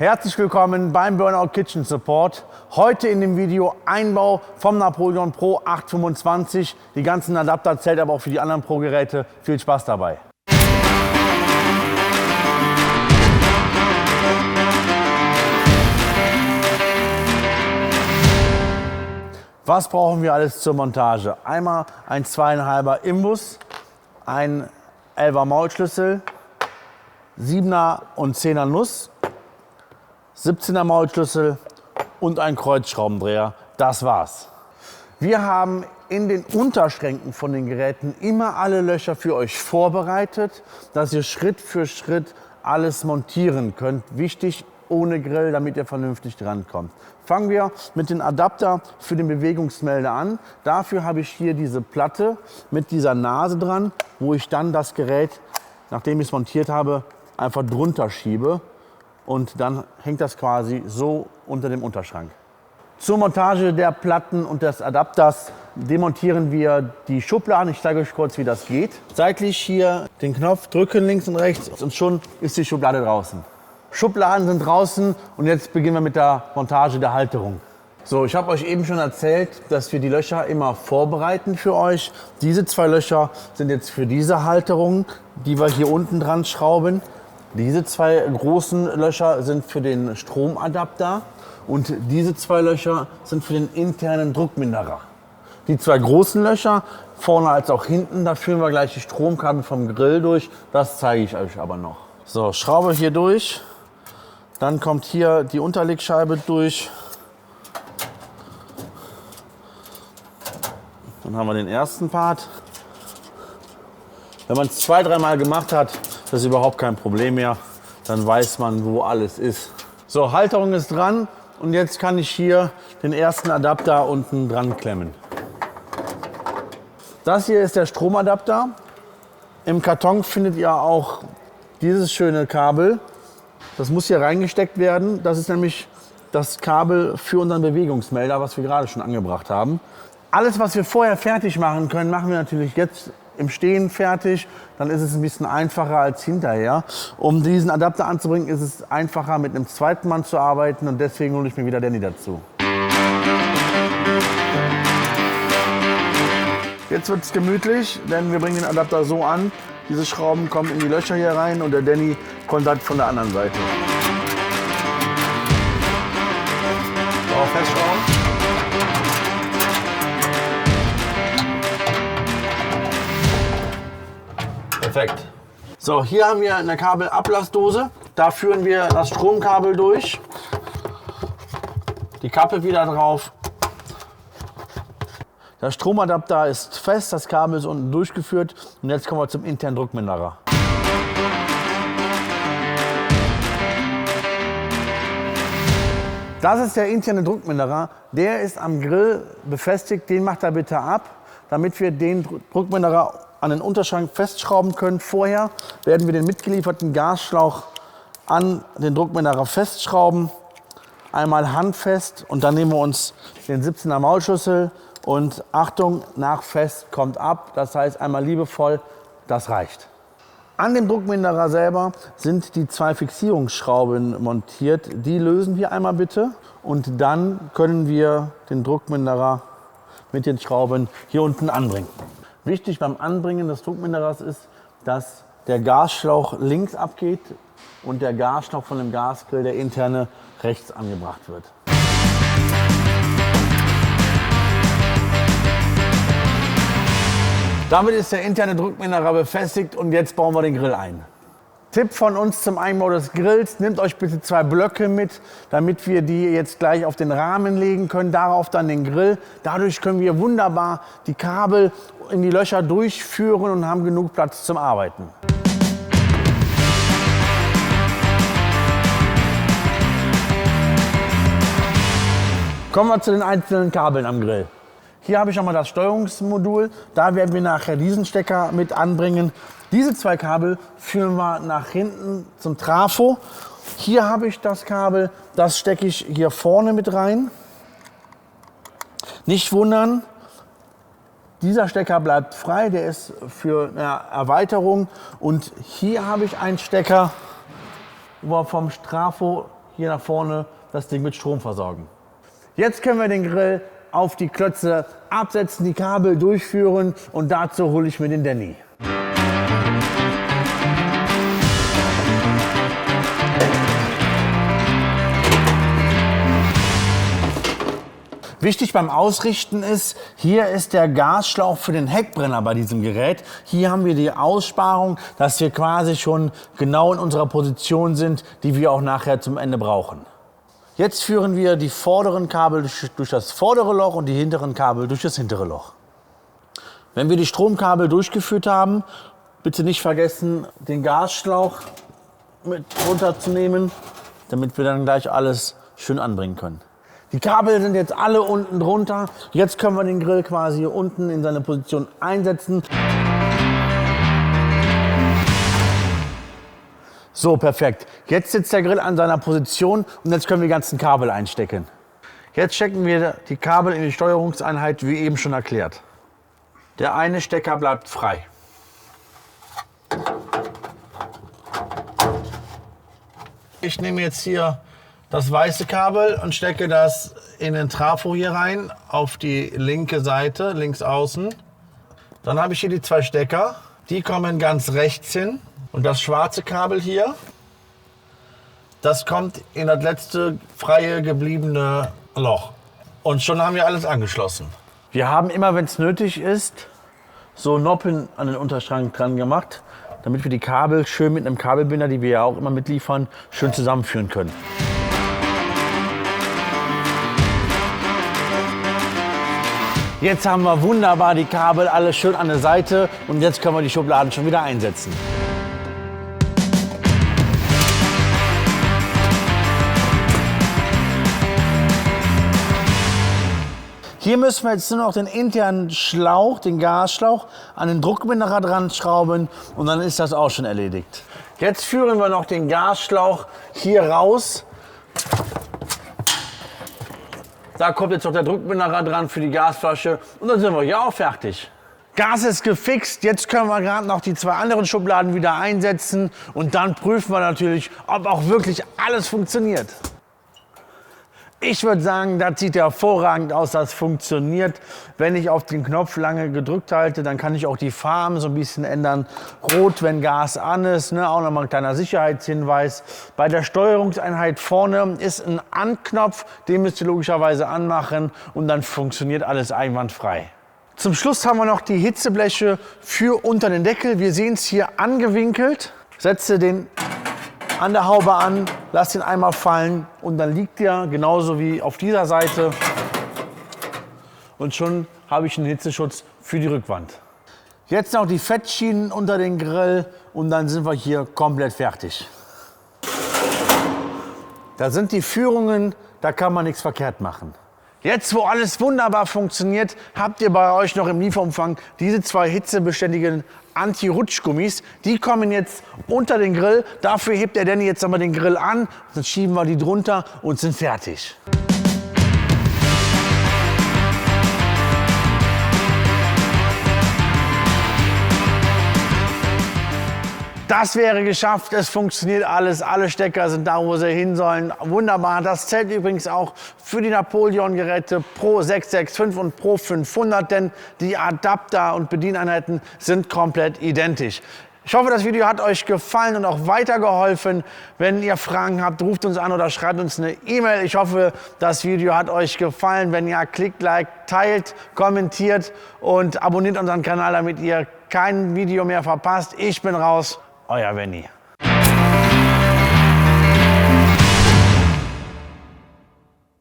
Herzlich willkommen beim Burnout Kitchen Support. Heute in dem Video Einbau vom Napoleon Pro 825. Die ganzen Adapter zählt aber auch für die anderen Pro-Geräte. Viel Spaß dabei. Was brauchen wir alles zur Montage? Einmal ein 2,5er Imbus, ein 11er Maulschlüssel, 7er und 10er Nuss, 17er Maulschlüssel und ein Kreuzschraubendreher. Das war's. Wir haben in den Unterschränken von den Geräten immer alle Löcher für euch vorbereitet, dass ihr Schritt für Schritt alles montieren könnt. Wichtig, ohne Grill, damit ihr vernünftig drankommt. Fangen wir mit dem Adapter für den Bewegungsmelder an. Dafür habe ich hier diese Platte mit dieser Nase dran, wo ich dann das Gerät, nachdem ich es montiert habe, einfach drunter schiebe. Und dann hängt das quasi so unter dem Unterschrank. Zur Montage der Platten und des Adapters demontieren wir die Schubladen. Ich zeige euch kurz, wie das geht. Seitlich hier den Knopf drücken, links und rechts, und schon ist die Schublade draußen. Schubladen sind draußen und jetzt beginnen wir mit der Montage der Halterung. So, ich habe euch eben schon erzählt, dass wir die Löcher immer vorbereiten für euch. Diese zwei Löcher sind jetzt für diese Halterung, die wir hier unten dran schrauben. Diese zwei großen Löcher sind für den Stromadapter und diese zwei Löcher sind für den internen Druckminderer. Die zwei großen Löcher, vorne als auch hinten, da führen wir gleich die Stromkabel vom Grill durch. Das zeige ich euch aber noch. So, Schraube hier durch, dann kommt hier die Unterlegscheibe durch. Dann haben wir den ersten Part. Wenn man es 2-3 Mal gemacht hat, das ist überhaupt kein Problem mehr. Dann weiß man, wo alles ist. So, Halterung ist dran und jetzt kann ich hier den ersten Adapter unten dran klemmen. Das hier ist der Stromadapter. Im Karton findet ihr auch dieses schöne Kabel. Das muss hier reingesteckt werden. Das ist nämlich das Kabel für unseren Bewegungsmelder, was wir gerade schon angebracht haben. Alles, was wir vorher fertig machen können, machen wir natürlich jetzt im Stehen fertig, dann ist es ein bisschen einfacher als hinterher. Um diesen Adapter anzubringen, ist es einfacher, mit einem zweiten Mann zu arbeiten und deswegen hole ich mir wieder Danny dazu. Jetzt wird es gemütlich, denn wir bringen den Adapter so an. Diese Schrauben kommen in die Löcher hier rein und der Danny kommt halt von der anderen Seite. So, festschrauben. Perfekt. So, hier haben wir eine Kabelablassdose. Da führen wir das Stromkabel durch. Die Kappe wieder drauf. Der Stromadapter ist fest, das Kabel ist unten durchgeführt. Und jetzt kommen wir zum internen Druckminderer. Das ist der interne Druckminderer. Der ist am Grill befestigt. Den macht er bitte ab, damit wir den Druckminderer an den Unterschrank festschrauben können. Vorher werden wir den mitgelieferten Gasschlauch an den Druckminderer festschrauben. Einmal handfest und dann nehmen wir uns den 17er Maulschlüssel und Achtung, nach fest kommt ab. Das heißt einmal liebevoll, das reicht. An dem Druckminderer selber sind die zwei Fixierungsschrauben montiert. Die lösen wir einmal bitte und dann können wir den Druckminderer mit den Schrauben hier unten anbringen. Wichtig beim Anbringen des Druckminderers ist, dass der Gasschlauch links abgeht und der Gasschlauch von dem Gasgrill, der interne, rechts angebracht wird. Damit ist der interne Druckminderer befestigt und jetzt bauen wir den Grill ein. Tipp von uns zum Einbau des Grills: Nehmt euch bitte 2 Blöcke mit, damit wir die jetzt gleich auf den Rahmen legen können, darauf dann den Grill. Dadurch können wir wunderbar die Kabel in die Löcher durchführen und haben genug Platz zum Arbeiten. Kommen wir zu den einzelnen Kabeln am Grill. Hier habe ich nochmal das Steuerungsmodul. Da werden wir nachher diesen Stecker mit anbringen. Diese 2 Kabel führen wir nach hinten zum Trafo. Hier habe ich das Kabel, das stecke ich hier vorne mit rein. Nicht wundern, dieser Stecker bleibt frei, der ist für eine Erweiterung. Und hier habe ich einen Stecker, wo wir vom Trafo hier nach vorne das Ding mit Strom versorgen. Jetzt können wir den Grill auf die Klötze absetzen, die Kabel durchführen und dazu hole ich mir den Danny. Wichtig beim Ausrichten ist, hier ist der Gasschlauch für den Heckbrenner bei diesem Gerät. Hier haben wir die Aussparung, dass wir quasi schon genau in unserer Position sind, die wir auch nachher zum Ende brauchen. Jetzt führen wir die vorderen Kabel durch das vordere Loch und die hinteren Kabel durch das hintere Loch. Wenn wir die Stromkabel durchgeführt haben, bitte nicht vergessen, den Gasschlauch mit runterzunehmen, damit wir dann gleich alles schön anbringen können. Die Kabel sind jetzt alle unten drunter. Jetzt können wir den Grill quasi hier unten in seine Position einsetzen. So, perfekt. Jetzt sitzt der Grill an seiner Position und jetzt können wir die ganzen Kabel einstecken. Jetzt stecken wir die Kabel in die Steuerungseinheit, wie eben schon erklärt. Der eine Stecker bleibt frei. Ich nehme jetzt hier das weiße Kabel und stecke das in den Trafo hier rein, auf die linke Seite, links außen. Dann habe ich hier die zwei Stecker, die kommen ganz rechts hin. Und das schwarze Kabel hier, das kommt in das letzte freie gebliebene Loch. Und schon haben wir alles angeschlossen. Wir haben immer, wenn es nötig ist, so Noppen an den Unterschrank dran gemacht, damit wir die Kabel schön mit einem Kabelbinder, die wir ja auch immer mitliefern, schön zusammenführen können. Jetzt haben wir wunderbar die Kabel alle schön an der Seite und jetzt können wir die Schubladen schon wieder einsetzen. Hier müssen wir jetzt nur noch den internen Schlauch, den Gasschlauch, an den Druckbinder dran schrauben und dann ist das auch schon erledigt. Jetzt führen wir noch den Gasschlauch hier raus. Da kommt jetzt noch der Druckbinder dran für die Gasflasche und dann sind wir hier auch fertig. Gas ist gefixt, jetzt können wir gerade noch die zwei anderen Schubladen wieder einsetzen und dann prüfen wir natürlich, ob auch wirklich alles funktioniert. Ich würde sagen, das sieht hervorragend aus, das funktioniert. Wenn ich auf den Knopf lange gedrückt halte, dann kann ich auch die Farben so ein bisschen ändern. Rot, wenn Gas an ist, ne? Auch nochmal ein kleiner Sicherheitshinweis. Bei der Steuerungseinheit vorne ist ein An-Knopf, den müsst ihr logischerweise anmachen und dann funktioniert alles einwandfrei. Zum Schluss haben wir noch die Hitzebleche für unter den Deckel. Wir sehen es hier angewinkelt. Setze den an der Haube an, lass den einmal fallen und dann liegt der genauso wie auf dieser Seite. Und schon habe ich einen Hitzeschutz für die Rückwand. Jetzt noch die Fettschienen unter den Grill und dann sind wir hier komplett fertig. Da sind die Führungen, da kann man nichts verkehrt machen. Jetzt, wo alles wunderbar funktioniert, habt ihr bei euch noch im Lieferumfang diese zwei hitzebeständigen Anti-Rutschgummis. Die kommen jetzt unter den Grill. Dafür hebt der Danny jetzt einmal den Grill an. Dann schieben wir die drunter und sind fertig. Das wäre geschafft, es funktioniert alles, alle Stecker sind da, wo sie hin sollen. Wunderbar, das zählt übrigens auch für die Napoleon-Geräte Pro 665 und Pro 500, denn die Adapter und Bedieneinheiten sind komplett identisch. Ich hoffe, das Video hat euch gefallen und auch weitergeholfen. Wenn ihr Fragen habt, ruft uns an oder schreibt uns eine E-Mail. Ich hoffe, das Video hat euch gefallen. Wenn ja, klickt Like, teilt, kommentiert und abonniert unseren Kanal, damit ihr kein Video mehr verpasst. Ich bin raus. Euer Benny.